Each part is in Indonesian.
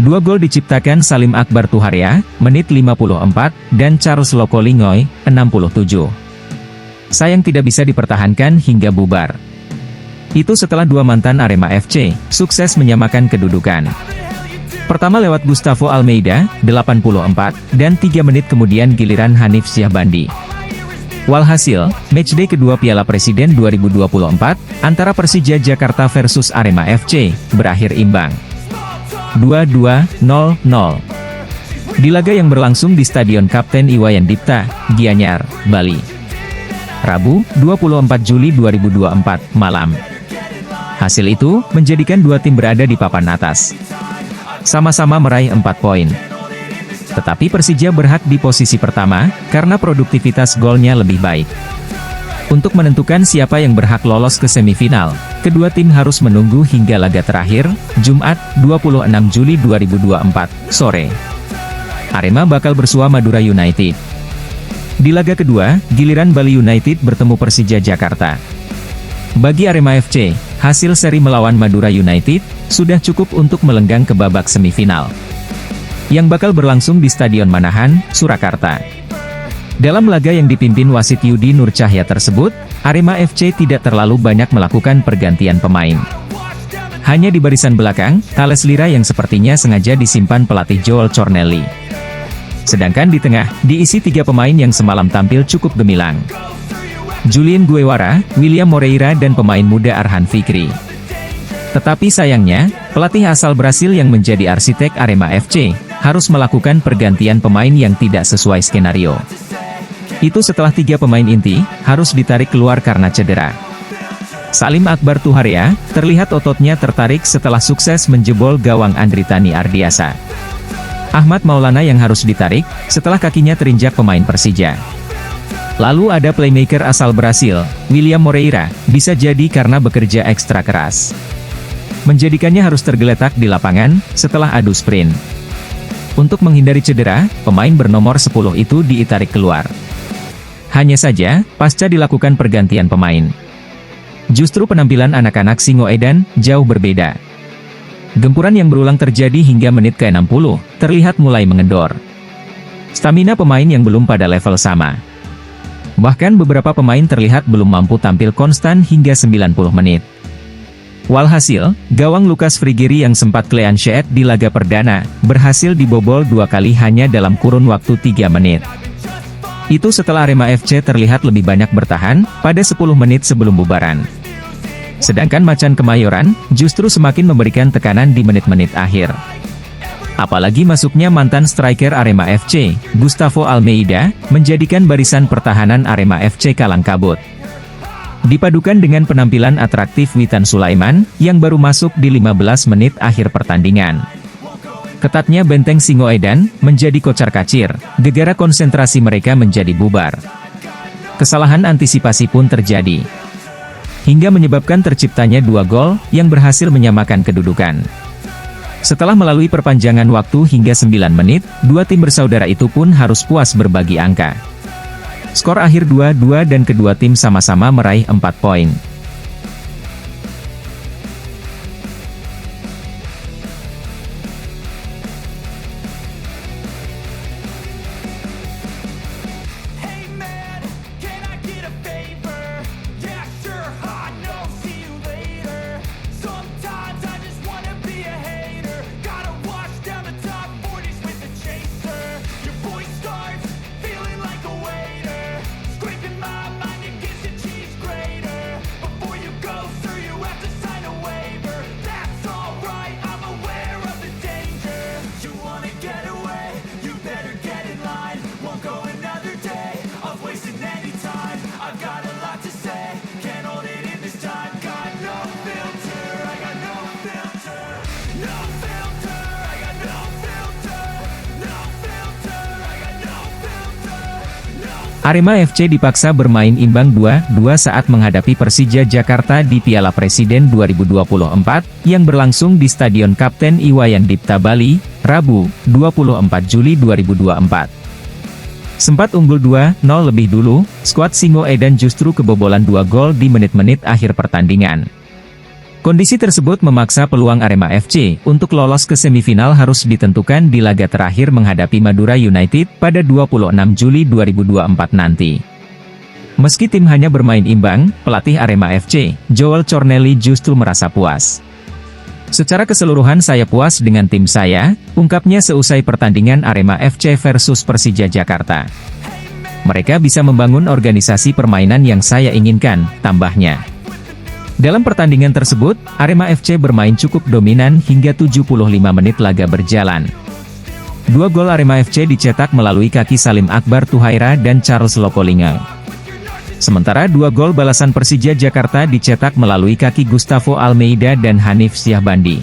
Dua gol diciptakan Salim Akbar Tuharia, menit 54, dan Charles Lokolingoy, 67. Sayang tidak bisa dipertahankan hingga bubar. Itu setelah dua mantan Arema FC, sukses menyamakan kedudukan. Pertama lewat Gustavo Almeida, 84, dan 3 menit kemudian giliran Hanif Syahbandi. Walhasil, matchday kedua Piala Presiden 2024, antara Persija Jakarta versus Arema FC, berakhir imbang. 2-2-0-0. Di laga yang berlangsung di Stadion Kapten Iwayan Dipta, Gianyar, Bali. Rabu, 24 Juli 2024, malam. Hasil itu, menjadikan dua tim berada di papan atas. Sama-sama meraih 4 poin. Tetapi Persija berhak di posisi pertama, karena produktivitas golnya lebih baik. Untuk menentukan siapa yang berhak lolos ke semifinal, kedua tim harus menunggu hingga laga terakhir, Jumat, 26 Juli 2024, sore. Arema bakal bersua Madura United. Di laga kedua, giliran Bali United bertemu Persija Jakarta. Bagi Arema FC, hasil seri melawan Madura United, sudah cukup untuk melenggang ke babak semifinal, yang bakal berlangsung di Stadion Manahan, Surakarta. Dalam laga yang dipimpin wasit Yudi Nur Cahya tersebut, Arema FC tidak terlalu banyak melakukan pergantian pemain. Hanya di barisan belakang, Thales Lira yang sepertinya sengaja disimpan pelatih Joel Cornelli. Sedangkan di tengah, diisi 3 pemain yang semalam tampil cukup gemilang. Julien Guevara, William Moreira dan pemain muda Arhan Fikri. Tetapi sayangnya, pelatih asal Brasil yang menjadi arsitek Arema FC, harus melakukan pergantian pemain yang tidak sesuai skenario. Itu setelah 3 pemain inti, harus ditarik keluar karena cedera. Salim Akbar Tuharia, terlihat ototnya tertarik setelah sukses menjebol gawang Andritani Ardiasa. Ahmad Maulana yang harus ditarik, setelah kakinya terinjak pemain Persija. Lalu ada playmaker asal Brasil, William Moreira, bisa jadi karena bekerja ekstra keras, menjadikannya harus tergeletak di lapangan, setelah adu sprint. Untuk menghindari cedera, pemain bernomor 10 itu ditarik keluar. Hanya saja, pasca dilakukan pergantian pemain, justru penampilan anak-anak Singoedan, jauh berbeda. Gempuran yang berulang terjadi hingga menit ke-60, terlihat mulai mengendor. Stamina pemain yang belum pada level sama. Bahkan beberapa pemain terlihat belum mampu tampil konstan hingga 90 menit. Walhasil, gawang Lukas Frigiri yang sempat clean sheet di laga perdana, berhasil dibobol 2 kali hanya dalam kurun waktu 3 menit. Itu setelah Arema FC terlihat lebih banyak bertahan, pada 10 menit sebelum bubaran. Sedangkan Macan Kemayoran, justru semakin memberikan tekanan di menit-menit akhir. Apalagi masuknya mantan striker Arema FC, Gustavo Almeida, menjadikan barisan pertahanan Arema FC kalang kabut. Dipadukan dengan penampilan atraktif Witan Sulaiman, yang baru masuk di 15 menit akhir pertandingan. Ketatnya benteng Singoedan, menjadi kocar-kacir, gegara konsentrasi mereka menjadi bubar. Kesalahan antisipasi pun terjadi, hingga menyebabkan terciptanya 2 gol, yang berhasil menyamakan kedudukan. Setelah melalui perpanjangan waktu hingga 9 menit, 2 tim bersaudara itu pun harus puas berbagi angka. Skor akhir 2-2 dan kedua tim sama-sama meraih 4 poin. Arema FC dipaksa bermain imbang 2-2 saat menghadapi Persija Jakarta di Piala Presiden 2024, yang berlangsung di Stadion Kapten Iwayan Dipta Bali, Rabu, 24 Juli 2024. Sempat unggul 2-0 lebih dulu, skuad Singoedan justru kebobolan 2 gol di menit-menit akhir pertandingan. Kondisi tersebut memaksa peluang Arema FC untuk lolos ke semifinal harus ditentukan di laga terakhir menghadapi Madura United pada 26 Juli 2024 nanti. Meski tim hanya bermain imbang, pelatih Arema FC, Joel Cornelli justru merasa puas. Secara keseluruhan saya puas dengan tim saya, ungkapnya seusai pertandingan Arema FC versus Persija Jakarta. Mereka bisa membangun organisasi permainan yang saya inginkan, tambahnya. Dalam pertandingan tersebut, Arema FC bermain cukup dominan hingga 75 menit laga berjalan. 2 gol Arema FC dicetak melalui kaki Salim Akbar Tuhaira dan Charles Lokolinga. Sementara 2 gol balasan Persija Jakarta dicetak melalui kaki Gustavo Almeida dan Hanif Syahbandi.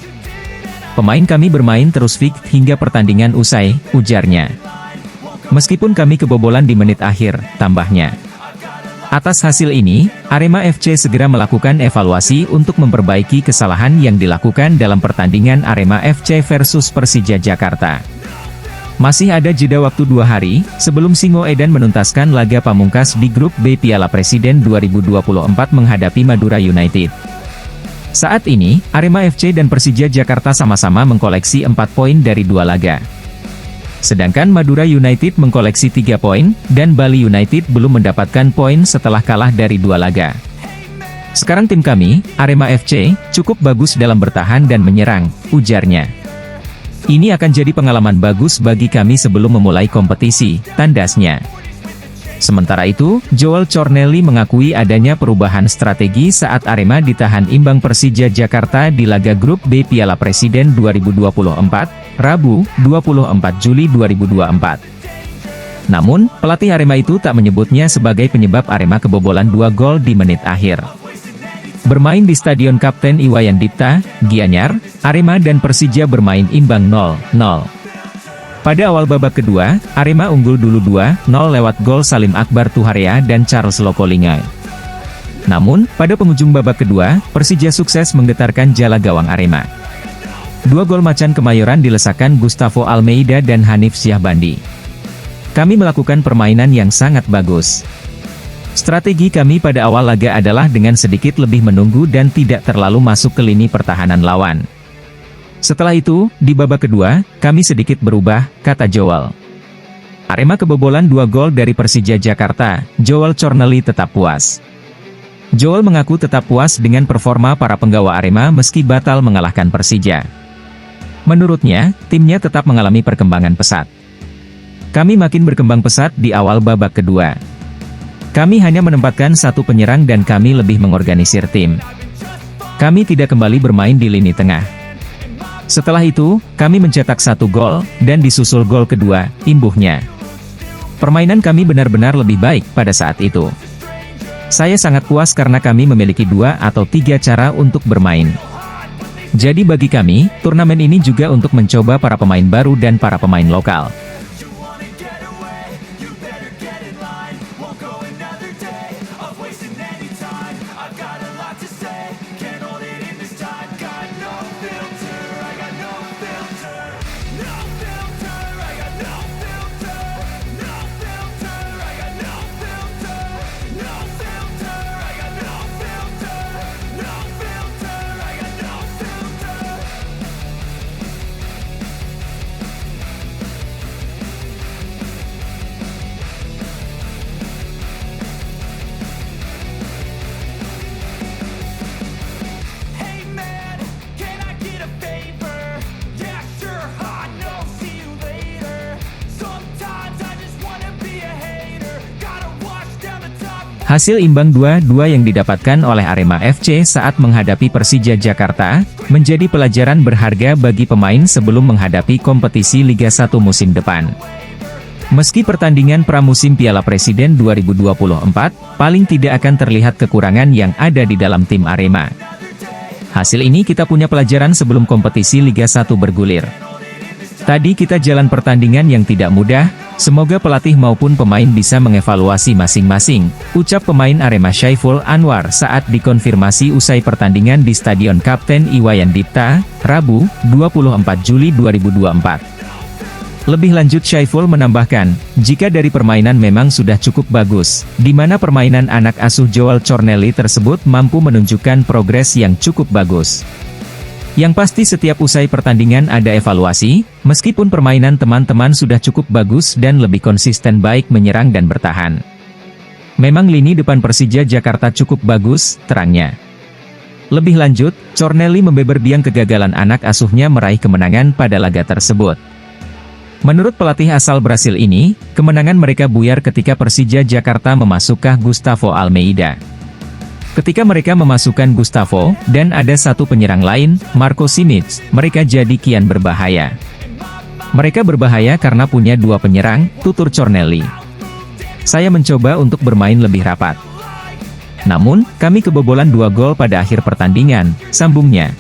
Pemain kami bermain terus fit hingga pertandingan usai, ujarnya. Meskipun kami kebobolan di menit akhir, tambahnya. Atas hasil ini, Arema FC segera melakukan evaluasi untuk memperbaiki kesalahan yang dilakukan dalam pertandingan Arema FC versus Persija Jakarta. Masih ada jeda waktu 2 hari, sebelum Singoedan menuntaskan laga pamungkas di grup B Piala Presiden 2024 menghadapi Madura United. Saat ini, Arema FC dan Persija Jakarta sama-sama mengkoleksi 4 poin dari 2 laga. Sedangkan Madura United mengkoleksi 3 poin, dan Bali United belum mendapatkan poin setelah kalah dari 2 laga. Sekarang tim kami, Arema FC, cukup bagus dalam bertahan dan menyerang, ujarnya. Ini akan jadi pengalaman bagus bagi kami sebelum memulai kompetisi, tandasnya. Sementara itu, Joel Cornelli mengakui adanya perubahan strategi saat Arema ditahan imbang Persija Jakarta di laga grup B Piala Presiden 2024, Rabu, 24 Juli 2024. Namun, pelatih Arema itu tak menyebutnya sebagai penyebab Arema kebobolan 2 gol di menit akhir. Bermain di Stadion Kapten Iwayan Dipta, Gianyar, Arema dan Persija bermain imbang 0-0. Pada awal babak kedua, Arema unggul dulu 2-0 lewat gol Salim Akbar Tuharia dan Charles Lokolinga. Namun, pada penghujung babak kedua, Persija sukses menggetarkan jala gawang Arema. 2 gol macan Kemayoran dilesakan Gustavo Almeida dan Hanif Syahbandi. Kami melakukan permainan yang sangat bagus. Strategi kami pada awal laga adalah dengan sedikit lebih menunggu dan tidak terlalu masuk ke lini pertahanan lawan. Setelah itu, di babak kedua, kami sedikit berubah, kata Joel. Arema kebobolan 2 gol dari Persija Jakarta, Joel Cornelli tetap puas. Joel mengaku tetap puas dengan performa para penggawa Arema meski batal mengalahkan Persija. Menurutnya, timnya tetap mengalami perkembangan pesat. Kami makin berkembang pesat di awal babak kedua. Kami hanya menempatkan 1 penyerang dan kami lebih mengorganisir tim. Kami tidak kembali bermain di lini tengah. Setelah itu, kami mencetak 1 gol, dan disusul gol kedua, imbuhnya. Permainan kami benar-benar lebih baik pada saat itu. Saya sangat puas karena kami memiliki 2 atau 3 cara untuk bermain. Jadi bagi kami, turnamen ini juga untuk mencoba para pemain baru dan para pemain lokal. Hasil imbang 2-2 yang didapatkan oleh Arema FC saat menghadapi Persija Jakarta, menjadi pelajaran berharga bagi pemain sebelum menghadapi kompetisi Liga 1 musim depan. Meski pertandingan pramusim Piala Presiden 2024, paling tidak akan terlihat kekurangan yang ada di dalam tim Arema. Hasil ini kita punya pelajaran sebelum kompetisi Liga 1 bergulir. Tadi kita jalan pertandingan yang tidak mudah, semoga pelatih maupun pemain bisa mengevaluasi masing-masing, ucap pemain Arema Syaiful Anwar saat dikonfirmasi usai pertandingan di Stadion Kapten Iwayan Dipta, Rabu, 24 Juli 2024. Lebih lanjut Syaiful menambahkan, jika dari permainan memang sudah cukup bagus, di mana permainan anak asuh Joel Corneli tersebut mampu menunjukkan progres yang cukup bagus. Yang pasti setiap usai pertandingan ada evaluasi, meskipun permainan teman-teman sudah cukup bagus dan lebih konsisten baik menyerang dan bertahan. Memang lini depan Persija Jakarta cukup bagus, terangnya. Lebih lanjut, Corneli membeber biang kegagalan anak asuhnya meraih kemenangan pada laga tersebut. Menurut pelatih asal Brasil ini, kemenangan mereka buyar ketika Persija Jakarta memasukkan Gustavo Almeida. Ketika mereka memasukkan Gustavo, dan ada satu penyerang lain, Marco Simic, mereka jadi kian berbahaya. Mereka berbahaya karena punya dua penyerang, tutur Corneli. Saya mencoba untuk bermain lebih rapat. Namun, kami kebobolan 2 gol pada akhir pertandingan, sambungnya.